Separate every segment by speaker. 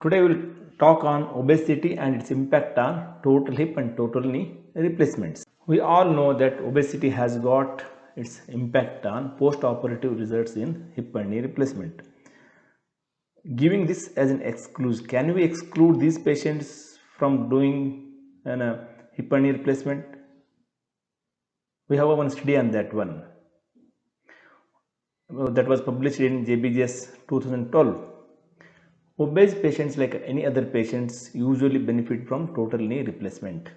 Speaker 1: Today we'll talk on obesity and its impact on total hip and total knee replacements. We all know that obesity has got its impact on post-operative results in hip and knee replacement. Giving this as an excuse, can we exclude these patients from doing a hip and knee replacement? We have one study on that one that was published in JBJS 2012. Obese patients, like any other patients, usually benefit from total knee replacement.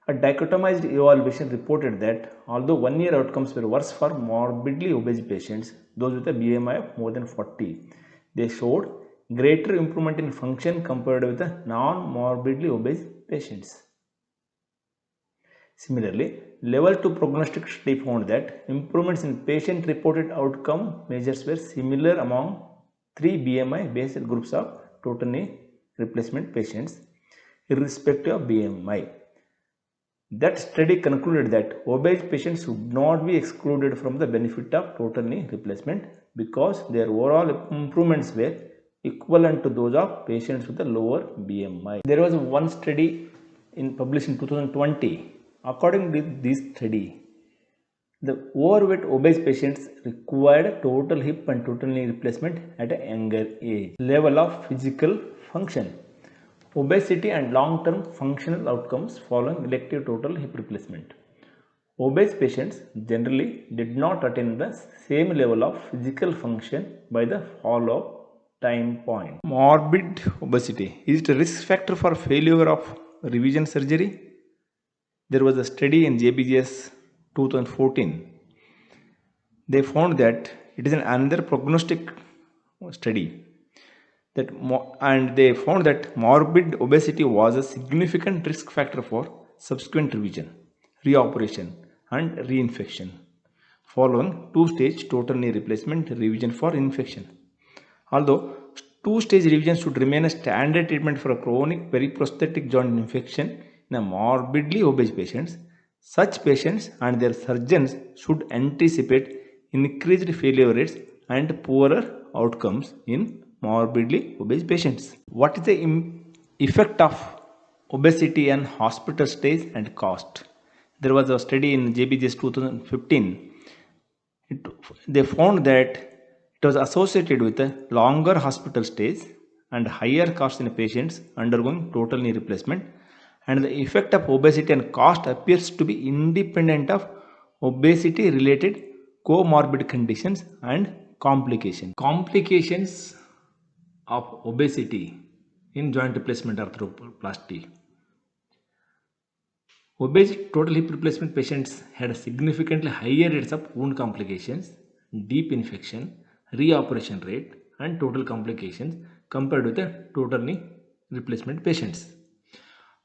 Speaker 1: A dichotomized evaluation reported that although 1 year outcomes were worse for morbidly obese patients, those with a BMI of more than 40, they showed greater improvement in function compared with the non-morbidly obese patients. Similarly, level 2 prognostic study found that improvements in patient-reported outcome measures were similar among 3 BMI-based groups of total knee replacement patients, irrespective of BMI. That study concluded that obese patients should not be excluded from the benefit of total knee replacement because their overall improvements were equivalent to those of patients with a lower BMI. There was one study published in 2020. According to this study, the overweight obese patients required total hip and total knee replacement at a younger age. Level of physical function. Obesity and long-term functional outcomes following elective total hip replacement. Obese patients generally did not attain the same level of physical function by the follow-up time point. Morbid obesity. Is it a risk factor for failure of revision surgery? There was a study in JBJS 2014. They found that it is another prognostic study and they found that morbid obesity was a significant risk factor for subsequent revision, reoperation and reinfection following two-stage total knee replacement revision for infection. Although two-stage revision should remain a standard treatment for a chronic periprosthetic joint infection in a morbidly obese patients, such patients and their surgeons should anticipate increased failure rates and poorer outcomes in morbidly obese patients. What is the effect of obesity on hospital stays and cost? There was a study in JBJS 2015. They found that it was associated with longer hospital stays and higher costs in patients undergoing total knee replacement, and the effect of obesity and cost appears to be independent of obesity related comorbid conditions and complications. Complications of obesity in joint replacement arthroplasty. Obese total hip replacement patients had significantly higher rates of wound complications, deep infection, reoperation rate and total complications compared with the total knee replacement patients.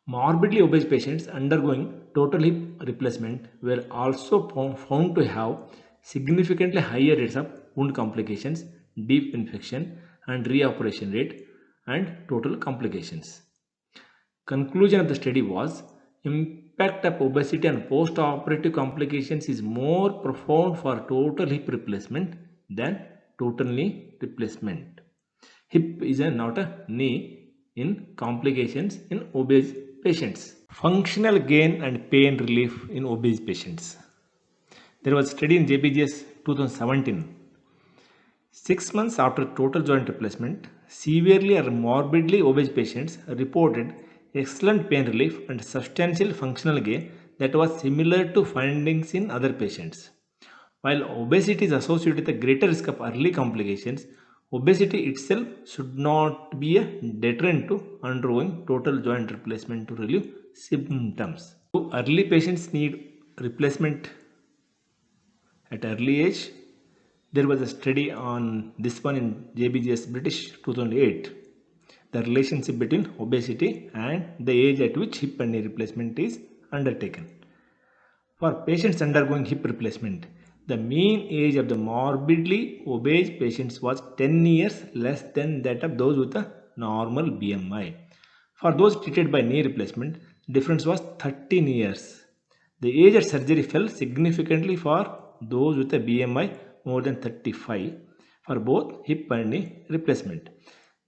Speaker 1: Morbidly obese patients undergoing total hip replacement were also found to have significantly higher rates of wound complications, deep infection and reoperation rate and total complications. Conclusion of the study was impact of obesity and post-operative complications is more profound for total hip replacement than total knee replacement. Hip is not a knee in complications in obese patients. Functional gain and pain relief in obese patients. There was a study in JBJS 2017. 6 months after total joint replacement, severely or morbidly obese patients reported excellent pain relief and substantial functional gain that was similar to findings in other patients. While obesity is associated with a greater risk of early complications, obesity itself should not be a deterrent to undergoing total joint replacement to relieve symptoms. So early patients need replacement at early age. There was a study on this one in JBJS British 2008. The relationship between obesity and the age at which hip and knee replacement is undertaken. For patients undergoing hip replacement, the mean age of the morbidly obese patients was 10 years less than that of those with a normal BMI. For those treated by knee replacement, the difference was 13 years. The age at surgery fell significantly for those with a BMI more than 35 for both hip and knee replacement.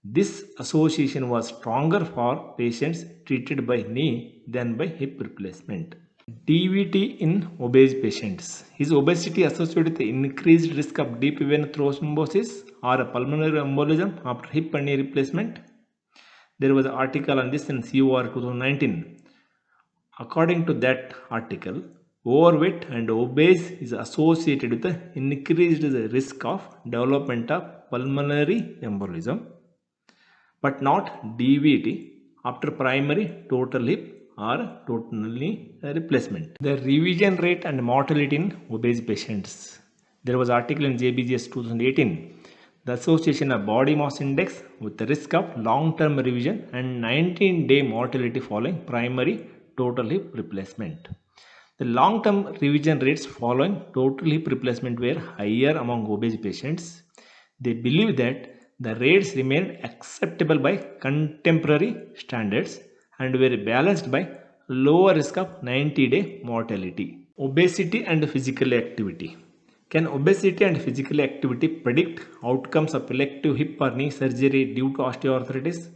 Speaker 1: This association was stronger for patients treated by knee than by hip replacement. DVT in obese patients. Is obesity associated with the increased risk of deep vein thrombosis or a pulmonary embolism after hip and knee replacement? There was an article on this in COR 2019. According to that article, overweight and obese is associated with the increased risk of development of pulmonary embolism, but not DVT after primary total hip or total knee replacement. The revision rate and mortality in obese patients. There was article in JBJS 2018. The association of body mass index with the risk of long-term revision and 19-day mortality following primary total hip replacement. The long-term revision rates following total hip replacement were higher among obese patients. They believe that the rates remained acceptable by contemporary standards and were balanced by lower risk of 90-day mortality. Obesity and physical activity. Can obesity and physical activity predict outcomes of elective hip or knee surgery due to osteoarthritis?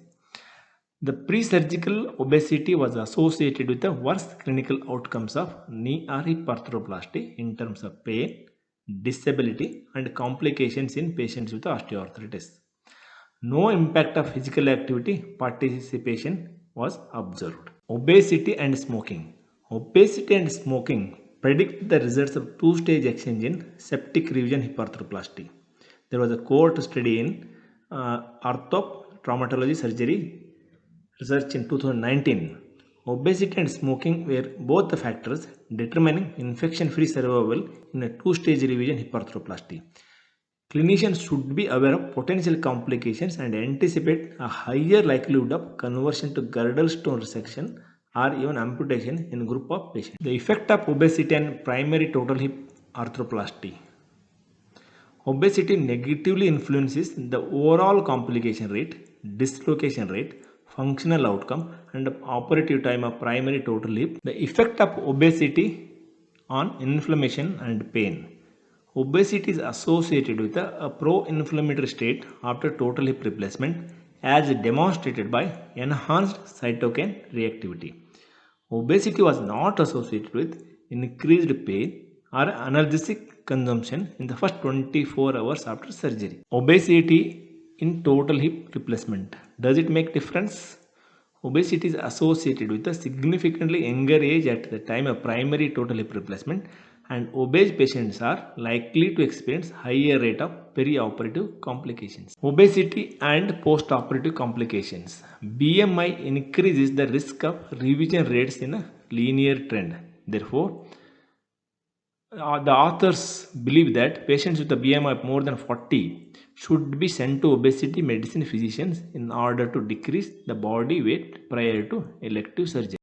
Speaker 1: The pre-surgical obesity was associated with the worst clinical outcomes of knee or hip arthroplasty in terms of pain, disability, and complications in patients with osteoarthritis. No impact of physical activity participation was observed. Obesity and smoking. Obesity and smoking predict the results of two-stage exchange in septic revision hip arthroplasty. There was a cohort study in orthotraumatology surgery research in 2019. Obesity and smoking were both the factors determining infection-free survival in a two-stage revision hip arthroplasty. Clinicians should be aware of potential complications and anticipate a higher likelihood of conversion to girdle stone resection or even amputation in a group of patients. The effect of obesity and primary total hip arthroplasty. Obesity negatively influences the overall complication rate, dislocation rate, functional outcome, and operative time of primary total hip. The effect of obesity on inflammation and pain. Obesity is associated with a pro-inflammatory state after total hip replacement as demonstrated by enhanced cytokine reactivity. Obesity was not associated with increased pain or analgesic consumption in the first 24 hours after surgery. Obesity in total hip replacement. Does it make difference? Obesity is associated with a significantly younger age at the time of primary total hip replacement, and obese patients are likely to experience higher rate of perioperative complications. Obesity and postoperative complications. BMI increases the risk of revision rates in a linear trend. Therefore, the authors believe that patients with a BMI of more than 40 should be sent to obesity medicine physicians in order to decrease the body weight prior to elective surgery.